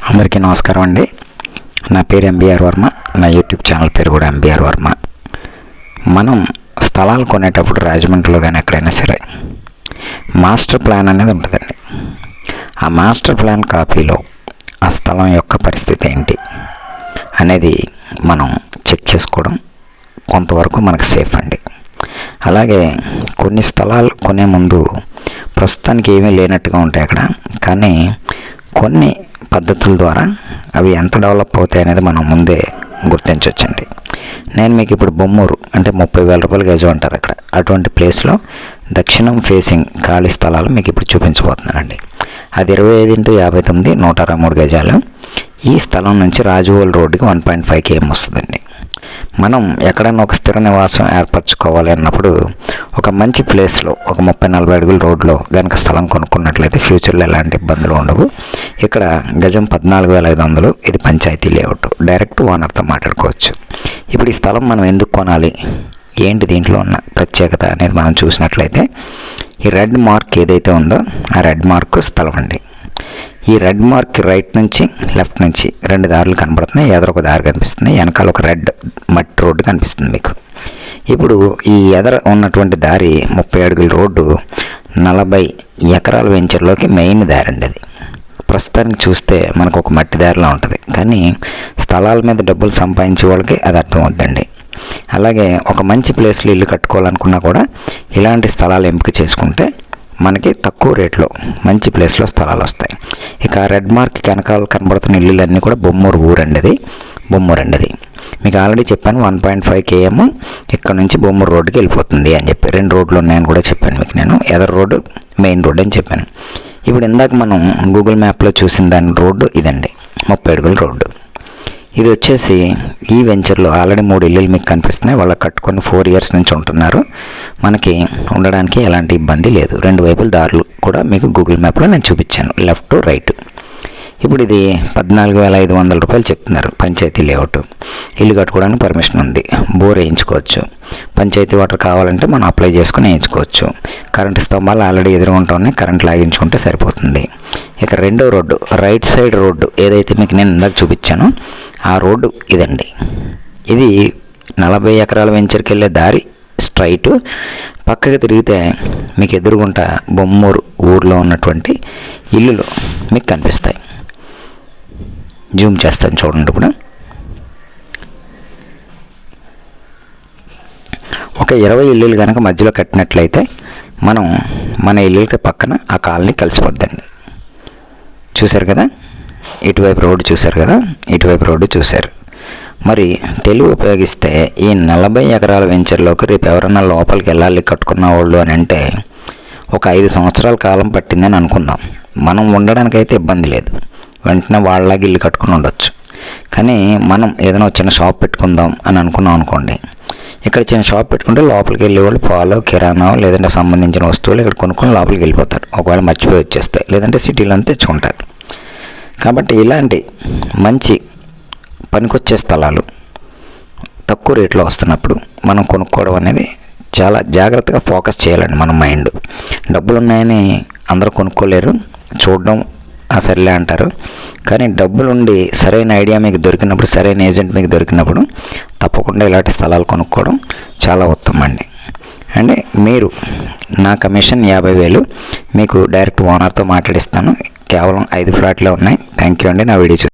అందరికీ నమస్కారం అండి. నా పేరు ఎంబీఆర్ వర్మ. నా యూట్యూబ్ ఛానల్ పేరు కూడా ఎంబీఆర్ వర్మ. మనం స్థలాలు కొనేటప్పుడు రాజమండ్రిలో కానీ ఎక్కడైనా సరే మాస్టర్ ప్లాన్ అనేది ఉంటుందండి. ఆ మాస్టర్ ప్లాన్ కాపీలో ఆ స్థలం యొక్క పరిస్థితి ఏంటి అనేది మనం చెక్ చేసుకోవడం కొంతవరకు మనకు సేఫ్ అండి. అలాగే కొన్ని స్థలాలు కొనే ముందు ప్రస్తుతానికి ఏమీ లేనట్టుగా ఉంటాయి అక్కడ, కానీ కొన్ని పద్ధతుల ద్వారా అవి ఎంత డెవలప్ అవుతాయి అనేది మనం ముందే గుర్తించవచ్చండి. నేను మీకు ఇప్పుడు బొమ్మూరు అంటే 30,000 రూపాయలు గజం అంటారు అక్కడ, అటువంటి ప్లేస్లో దక్షిణం ఫేసింగ్ ఖాళీ స్థలాలు మీకు ఇప్పుడు చూపించబోతున్నానండి. అది 25x59 163 గజాలు. ఈ స్థలం నుంచి రాజువోల్ రోడ్డుకి 1.5 km వస్తుందండి. మనం ఎక్కడైనా ఒక స్థిర నివాసం ఏర్పరచుకోవాలి అన్నప్పుడు ఒక మంచి ప్లేస్లో ఒక 30-40 అడుగుల రోడ్లో కనుక స్థలం కొనుక్కున్నట్లయితే ఫ్యూచర్లో ఎలాంటి ఇబ్బందులు ఉండవు. ఇక్కడ గజం 14,500. ఇది పంచాయతీ లేఅవుట్. డైరెక్ట్ ఓనర్తో మాట్లాడుకోవచ్చు. ఇప్పుడు ఈ స్థలం మనం ఎందుకు కొనాలి, ఏంటి దీంట్లో ఉన్న ప్రత్యేకత అనేది మనం చూసినట్లయితే, ఈ రెడ్ మార్క్ ఏదైతే ఉందో ఆ రెడ్ మార్క్ స్థలం అండి. ఈ రెడ్ మార్క్ రైట్ నుంచి లెఫ్ట్ నుంచి 2 దారులు కనబడుతున్నాయి. ఎదరొక దారి కనిపిస్తుంది, వెనకాల ఒక రెడ్ మట్టి రోడ్డు కనిపిస్తుంది మీకు. ఇప్పుడు ఈ ఎదర ఉన్నటువంటి దారి 30 అడుగుల రోడ్డు 40 ఎకరాల వెంచర్లోకి మెయిన్ దారి అండి. అది ప్రస్తుతానికి చూస్తే మనకు ఒక మట్టి దారిలా ఉంటుంది, కానీ స్థలాల మీద డబ్బులు సంపాదించే వాళ్ళకి అది అర్థం అవుతుందండి. అలాగే ఒక మంచి ప్లేస్లో ఇల్లు కట్టుకోవాలనుకున్నా కూడా ఇలాంటి స్థలాలు ఎంపిక చేసుకుంటే మనకి తక్కువ రేట్లో మంచి ప్లేస్లో స్థలాలు వస్తాయి. ఇక రెడ్ మార్క్ వెనకాల కనబడుతున్న ఇల్లులన్నీ కూడా బొమ్మూరు ఊరండి. అది బొమ్మూరు అండి. అది మీకు ఆల్రెడీ చెప్పాను, 1.5 km ఇక్కడ నుంచి బొమ్మూరు రోడ్డుకి వెళ్ళిపోతుంది అని చెప్పి. 2 రోడ్లు ఉన్నాయని కూడా చెప్పాను మీకు నేను. ఎదర్ రోడ్డు మెయిన్ రోడ్ అని చెప్పాను. ఇప్పుడు ఇందాక మనం గూగుల్ మ్యాప్లో చూసిన దాని రోడ్డు ఇదండి, 30 అడుగుల రోడ్డు. ఇది వచ్చేసి ఈ వెంచర్లో ఆల్రెడీ 3 ఇల్లులు మీకు కనిపిస్తున్నాయి. వాళ్ళు కట్టుకొని 4 years నుంచి ఉంటున్నారు. మనకి ఉండడానికి ఎలాంటి ఇబ్బంది లేదు. 2 వైపుల దారులు కూడా మీకు గూగుల్ మ్యాప్లో నేను చూపించాను, లెఫ్ట్ రైట్. ఇప్పుడు ఇది 14,500 రూపాయలు చెప్తున్నారు. పంచాయతీ లేఅవుట్. ఇల్లు కట్టుకోవడానికి పర్మిషన్ ఉంది. బోర్ వేయించుకోవచ్చు. పంచాయతీ వాటర్ కావాలంటే మనం అప్లై చేసుకుని వేయించుకోవచ్చు. కరెంటు స్తంభాలు ఆల్రెడీ ఎదురుగా ఉన్నాయి, కరెంట్ లాగించుకుంటే సరిపోతుంది. ఇక రెండో రోడ్డు, రైట్ సైడ్ రోడ్డు ఏదైతే మీకు నేను ఇందాక చూపించానో ఆ రోడ్డు ఇదండి. ఇది 40 ఎకరాల వెంచర్కి వెళ్ళే దారి స్ట్రైట్. పక్కకి తిరిగితే మీకు ఎదురుగుంట బొమ్మూరు ఊర్లో ఉన్నటువంటి ఇల్లులు మీకు కనిపిస్తాయి. జూమ్ చేస్తాను చూడండి. ఇప్పుడు ఒక 20 ఇల్లులు కనుక మధ్యలో కట్టినట్లయితే మన ఇల్లులకి పక్కన ఆ కాలనీ కలిసిపోద్దండి. చూశారు కదా, ఇటువైపు రోడ్డు చూశారు కదా, ఇటువైపు రోడ్డు చూశారు. మరి తెలివి ఉపయోగిస్తే ఈ 40 ఎకరాల వెంచర్లోకి రేపు ఎవరన్నా లోపలికి వెళ్ళాలి కట్టుకున్న వాళ్ళు అని అంటే ఒక 5 సంవత్సరాల కాలం పట్టిందని అనుకుందాం. మనం ఉండడానికైతే ఇబ్బంది లేదు, వెంటనే వాళ్ళలాగా ఇల్లు కట్టుకుని ఉండొచ్చు. కానీ మనం ఏదైనా చిన్న షాప్ పెట్టుకుందాం అని అనుకున్నాం అనుకోండి, ఇక్కడ చిన్న షాప్ పెట్టుకుంటే లోపలికి వెళ్ళే వాళ్ళు పాలు, కిరాణా లేదంటే సంబంధించిన వస్తువులు ఇక్కడ కొనుక్కొని లోపలికి వెళ్ళిపోతారు. ఒకవేళ మర్చిపోయి వచ్చేస్తాయి, లేదంటే సిటీలో తెచ్చుకుంటారు. కాబట్టి ఇలాంటి మంచి పనికొచ్చే స్థలాలు తక్కువ రేట్లో వస్తున్నప్పుడు మనం కొనుక్కోవడం అనేది చాలా జాగ్రత్తగా ఫోకస్ చేయాలండి. మన మైండ్, డబ్బులు ఉన్నాయని అందరూ కొనుక్కోలేరు, చూడడం సరేలే అంటారు. కానీ డబ్బులుండి సరైన ఐడియా మీకు దొరికినప్పుడు, సరైన ఏజెంట్ మీకు దొరికినప్పుడు తప్పకుండా ఇలాంటి స్థలాలు కొనుక్కోవడం చాలా ఉత్తమం అండి. అంటే మీరు నా కమిషన్ 50,000 మీకు డైరెక్ట్ ఓనర్తో మాట్లాడిస్తాను. కేవలం 5 ఫ్లాట్లే ఉన్నాయి. థ్యాంక్ యూ అండి. నా వీడియో